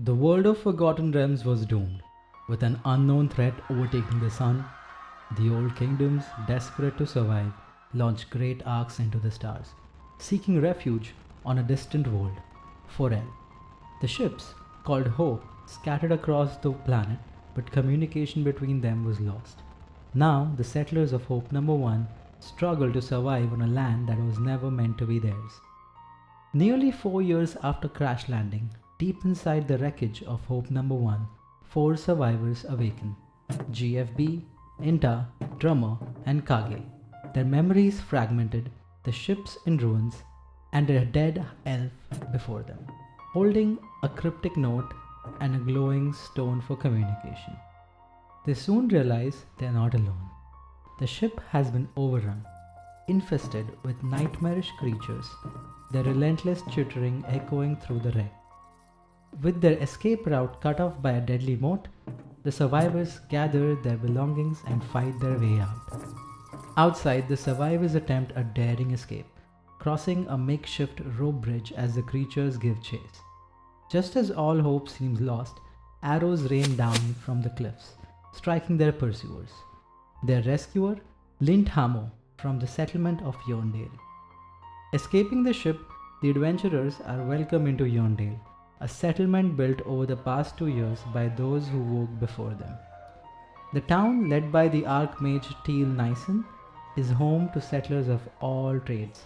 The world of Forgotten Realms was doomed. With an unknown threat overtaking the sun, the old kingdoms, desperate to survive, launched great arcs into the stars, seeking refuge on a distant world, Forell. The ships, called Hope, scattered across the planet, but communication between them was lost. Now, the settlers of Hope Number 1 struggled to survive on a land that was never meant to be theirs. Nearly 4 years after crash landing, deep inside the wreckage of Hope Number 1, four survivors awaken: GFB, Inta, Drummer, and Kage. Their memories fragmented, the ships in ruins, and a dead elf before them, holding a cryptic note and a glowing stone for communication. They soon realize they are not alone. The ship has been overrun, infested with nightmarish creatures, their relentless chittering echoing through the wreck. With their escape route cut off by a deadly moat, the survivors gather their belongings and fight their way out. Outside, the survivors attempt a daring escape, crossing a makeshift rope bridge as the creatures give chase. Just as all hope seems lost, arrows rain down from the cliffs, striking their pursuers. Their rescuer, Lindhamo, from the settlement of Yearndale. Escaping the ship, the adventurers are welcomed into Yearndale, a settlement built over the past 2 years by those who woke before them. The town, led by the Archmage Teal Nyson, is home to settlers of all trades: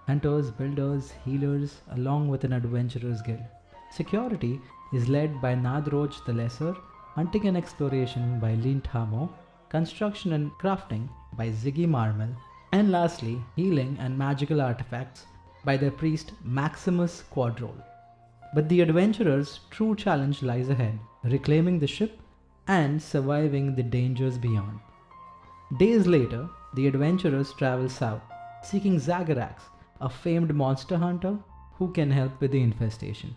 hunters, builders, healers, along with an adventurers guild. Security is led by Nadroj the Lesser, hunting and exploration by Lindhamo, construction and crafting by Ziggy Marmel, and lastly, healing and magical artifacts by their priest Maximus Quadrole. But the adventurers' true challenge lies ahead, reclaiming the ship and surviving the dangers beyond. Days later, the adventurers travel south, seeking Zagarax, a famed monster hunter who can help with the infestation.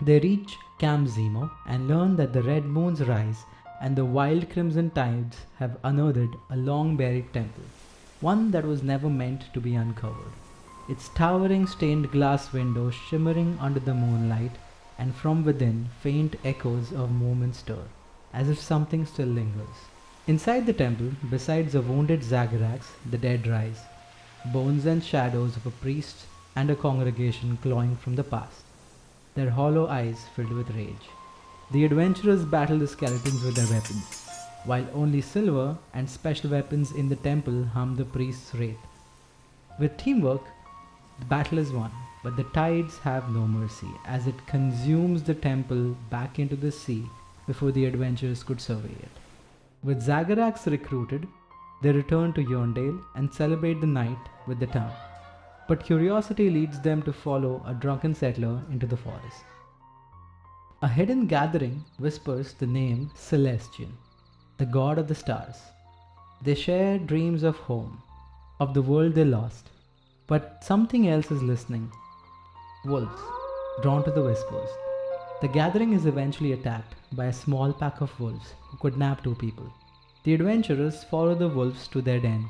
They reach Camp Zemo and learn that the red moons rise and the wild crimson tides have unearthed a long buried temple, one that was never meant to be uncovered. Its towering stained glass windows shimmering under the moonlight, and from within faint echoes of movement stir, as if something still lingers. Inside the temple, besides a wounded Zagarax, the dead rise, bones and shadows of a priest and a congregation clawing from the past, their hollow eyes filled with rage. The adventurers battle the skeletons with their weapons, while only silver and special weapons in the temple harm the priest's wraith. With teamwork, the battle is won, but the tides have no mercy, as it consumes the temple back into the sea before the adventurers could survey it. With Zagarax recruited, they return to Yearndale and celebrate the night with the town. But curiosity leads them to follow a drunken settler into the forest. A hidden gathering whispers the name Celestian, the god of the stars. They share dreams of home, of the world they lost, but something else is listening. Wolves, drawn to the whispers. The gathering is eventually attacked by a small pack of wolves who kidnap 2 people. The adventurers follow the wolves to their den,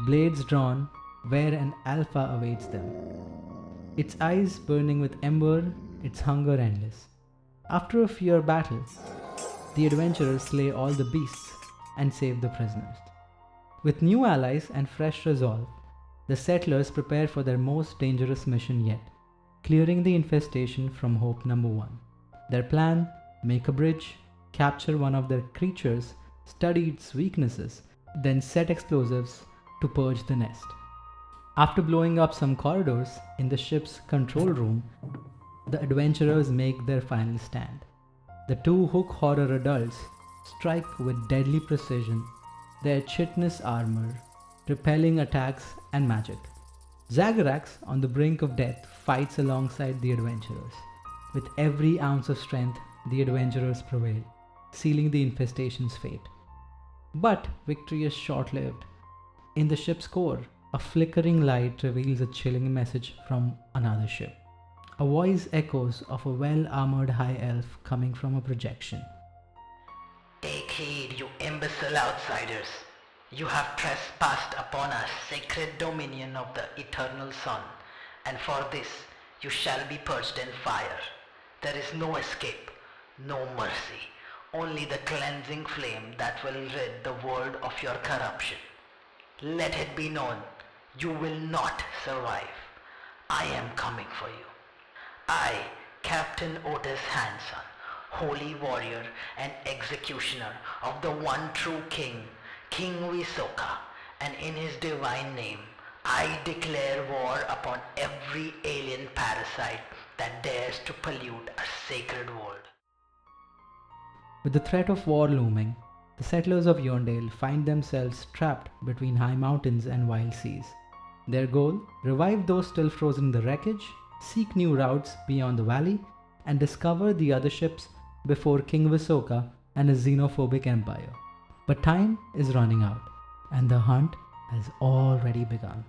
blades drawn where an alpha awaits them. Its eyes burning with ember, its hunger endless. After a fierce battle, the adventurers slay all the beasts and save the prisoners. With new allies and fresh resolve, the settlers prepare for their most dangerous mission yet, clearing the infestation from Hope Number 1. Their plan: make a bridge, capture one of their creatures, study its weaknesses, then set explosives to purge the nest. After blowing up some corridors in the ship's control room, the adventurers make their final stand. The 2 hook horror adults strike with deadly precision, their chitinous armor repelling attacks and magic. Zagarax, on the brink of death, fights alongside the adventurers. With every ounce of strength, the adventurers prevail, sealing the infestation's fate. But victory is short-lived. In the ship's core, a flickering light reveals a chilling message from another ship. A voice echoes of a well-armored high elf coming from a projection. Take heed, you imbecile outsiders. You have trespassed upon our sacred dominion of the eternal sun, and for this you shall be purged in fire. There is no escape, no mercy, only the cleansing flame that will rid the world of your corruption. Let it be known, you will not survive. I am coming for you. I, Captain Otis Hanson, holy warrior and executioner of the one true king, King Visoka, and in his divine name, I declare war upon every alien parasite that dares to pollute our sacred world. With the threat of war looming, the settlers of Yearndale find themselves trapped between high mountains and wild seas. Their goal: revive those still frozen in the wreckage, seek new routes beyond the valley, and discover the other ships before King Visoka and his xenophobic empire. But time is running out, and the hunt has already begun.